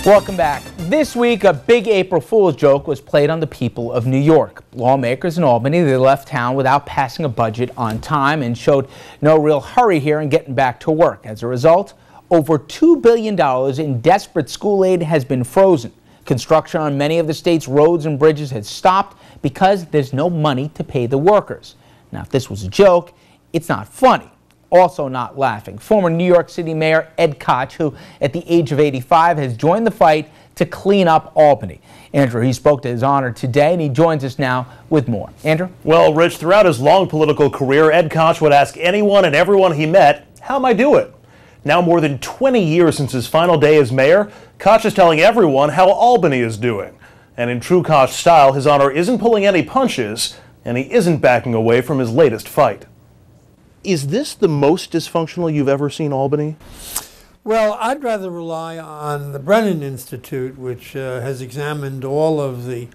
Welcome back. This week, a big April Fool's joke was played on the people of New York. Lawmakers in Albany, they left town without passing a budget on time and showed no real hurry here in getting back to work. As a result, over $2 billion in desperate school aid has been frozen. Construction on many of the state's roads and bridges has stopped because there's no money to pay the workers. Now, if this was a joke, it's not funny. Also not laughing. Former New York City Mayor Ed Koch, who at the age of 85 has joined the fight to clean up Albany. Andrew, he spoke to his honor today, and he joins us now with more. Andrew? Well, Rich, throughout his long political career, Ed Koch would ask anyone and everyone he met, how am I doing? Now more than 20 years since his final day as mayor, Koch is telling everyone how Albany is doing. And in true Koch style, his honor isn't pulling any punches, and he isn't backing away from his latest fight. Is this the most dysfunctional you've ever seen Albany? Well, I'd rather rely on the Brennan Institute, which has examined all of the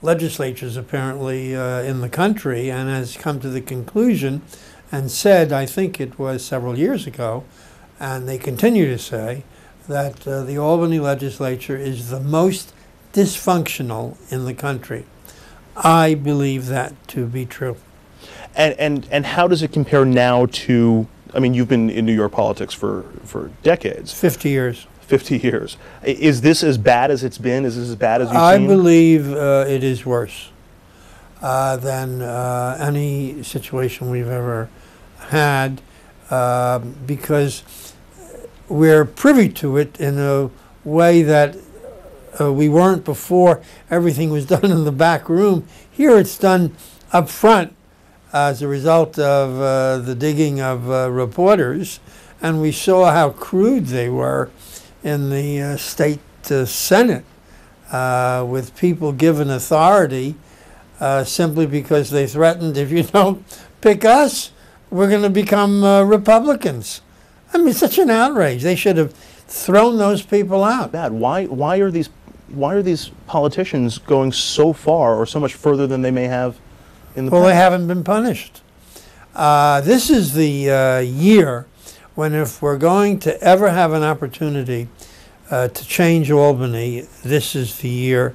legislatures apparently in the country and has come to the conclusion and said, I think it was several years ago, and they continue to say, that the Albany legislature is the most dysfunctional in the country. I believe that to be true. And how does it compare now to, I mean, you've been in New York politics for decades. 50 years. 50 years. Is this as bad as it's been? Is this as bad as you've seen? I believe it is worse than any situation we've ever had because we're privy to it in a way that we weren't before. Everything was done in the back room. Here it's done up front as a result of the digging of reporters, and we saw how crude they were in the state Senate with people given authority simply because they threatened, if you don't pick us, we're going to become Republicans. I mean, such an outrage. They should have thrown those people out. Why are these politicians going so far or so much further than they may have in the past? Well, they haven't been punished. This is the year when, if we're going to ever have an opportunity to change Albany, this is the year.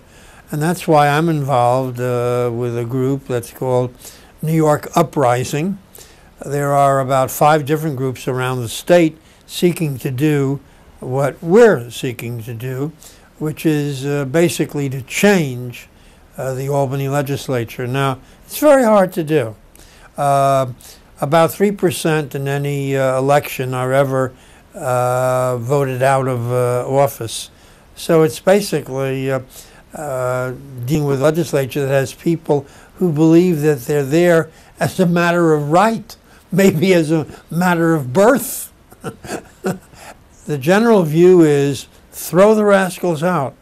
And that's why I'm involved with a group that's called New York Uprising. There are about 5 different groups around the state seeking to do what we're seeking to do, which is basically to change the Albany legislature. Now, it's very hard to do. About 3% in any election are ever voted out of office. So it's basically dealing with a legislature that has people who believe that they're there as a matter of right, maybe as a matter of birth. The general view is throw the rascals out.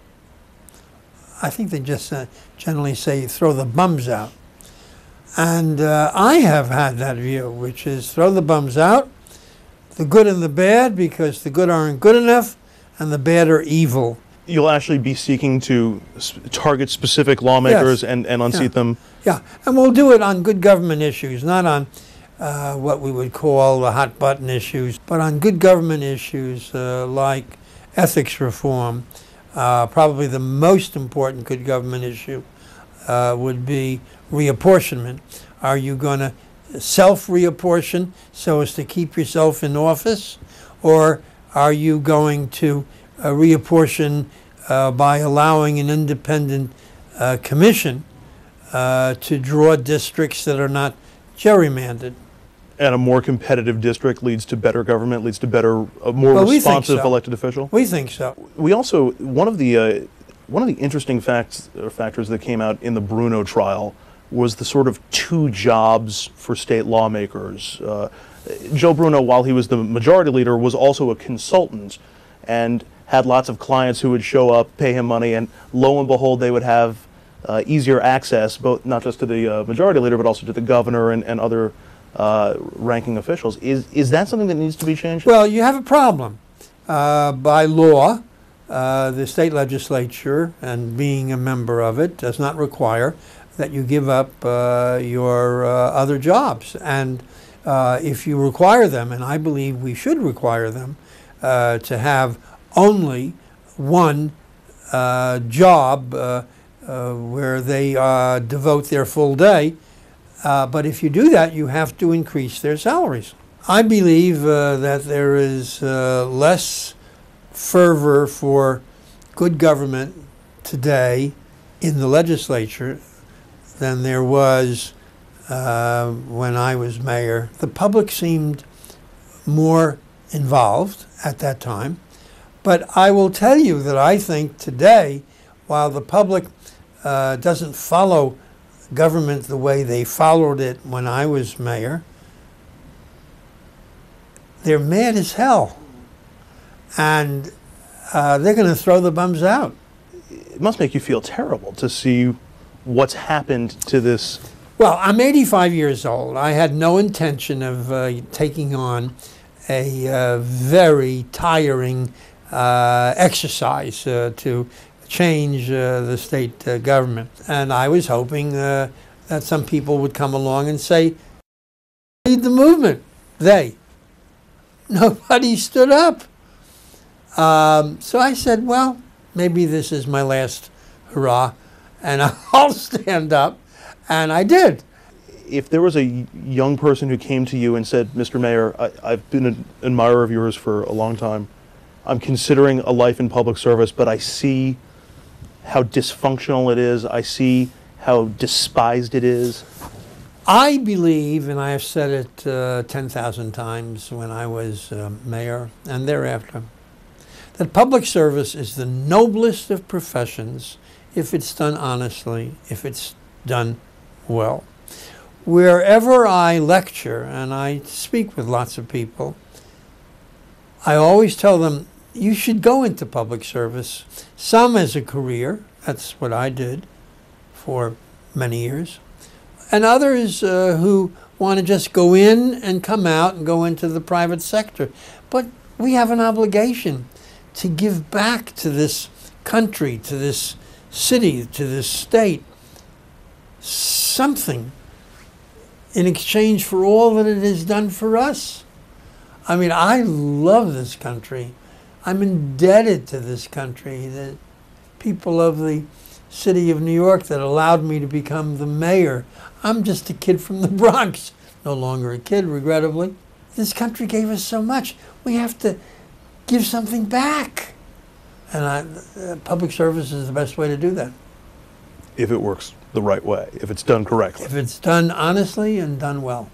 I think they just generally say throw the bums out. And I have had that view, which is throw the bums out, the good and the bad, because the good aren't good enough and the bad are evil. You'll actually be seeking to target specific lawmakers, yes, and unseat them? Yeah, and we'll do it on good government issues, not on what we would call the hot button issues, but on good government issues like ethics reform. Probably the most important good government issue would be reapportionment. Are you going to self-reapportion so as to keep yourself in office, or are you going to reapportion by allowing an independent commission to draw districts that are not gerrymandered? And a more competitive district leads to better government, leads to better, a more responsive elected official? We think so. We also, one of the interesting factors that came out in the Bruno trial was the sort of 2 jobs for state lawmakers. Joe Bruno, while he was the majority leader, was also a consultant and had lots of clients who would show up, pay him money, and lo and behold, they would have easier access, both not just to the majority leader, but also to the governor and other ranking officials. Is that something that needs to be changed? Well, you have a problem. By law, the state legislature, and being a member of it, does not require that you give up your other jobs. And if you require them, and I believe we should require them, to have only one job where they devote their full day. But if you do that, you have to increase their salaries. I believe that there is less fervor for good government today in the legislature than there was when I was mayor. The public seemed more involved at that time. But I will tell you that I think today, while the public doesn't follow government the way they followed it when I was mayor, they're mad as hell. And they're going to throw the bums out. It must make you feel terrible to see what's happened to this. Well, I'm 85 years old. I had no intention of taking on a very tiring exercise to change the state government. And I was hoping that some people would come along and say, lead the movement. Nobody stood up. So I said, well, maybe this is my last hurrah, and I'll stand up. And I did. If there was a young person who came to you and said, Mr. Mayor, I've been an admirer of yours for a long time. I'm considering a life in public service, but I see how dysfunctional it is. I see how despised it is. I believe, and I have said it 10,000 times when I was mayor and thereafter, that public service is the noblest of professions if it's done honestly, if it's done well. Wherever I lecture, and I speak with lots of people, I always tell them, you should go into public service, some as a career, that's what I did for many years, and others who want to just go in and come out and go into the private sector. But we have an obligation to give back to this country, to this city, to this state, something in exchange for all that it has done for us. I mean, I love this country. I'm indebted to this country, the people of the city of New York that allowed me to become the mayor. I'm just a kid from the Bronx, no longer a kid, regrettably. This country gave us so much. We have to give something back. And public service is the best way to do that. If it works the right way, if it's done correctly. If it's done honestly and done well.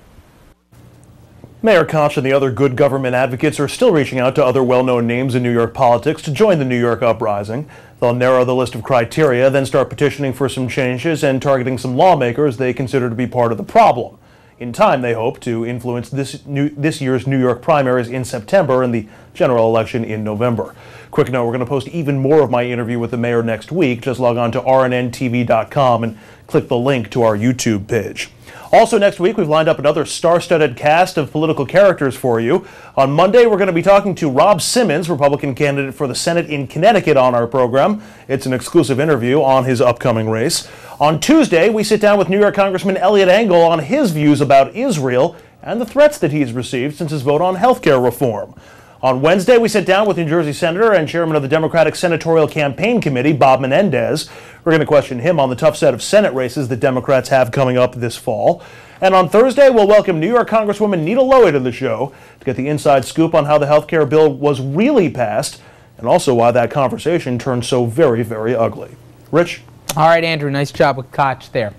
Mayor Koch and the other good government advocates are still reaching out to other well-known names in New York politics to join the New York uprising. They'll narrow the list of criteria, then start petitioning for some changes and targeting some lawmakers they consider to be part of the problem. In time, they hope to influence this year's New York primaries in September and the general election in November. Quick note, we're going to post even more of my interview with the mayor next week. Just log on to rnntv.com and click the link to our YouTube page. Also next week, we've lined up another star-studded cast of political characters for you. On Monday, we're going to be talking to Rob Simmons, Republican candidate for the Senate in Connecticut, on our program. It's an exclusive interview on his upcoming race. On Tuesday, we sit down with New York Congressman Eliot Engel on his views about Israel and the threats that he's received since his vote on health care reform. On Wednesday, we sit down with New Jersey Senator and Chairman of the Democratic Senatorial Campaign Committee, Bob Menendez. We're going to question him on the tough set of Senate races that Democrats have coming up this fall. And on Thursday, we'll welcome New York Congresswoman Nita Lowey to the show to get the inside scoop on how the health care bill was really passed and also why that conversation turned so very, very ugly. Rich? All right, Andrew, nice job with Koch there.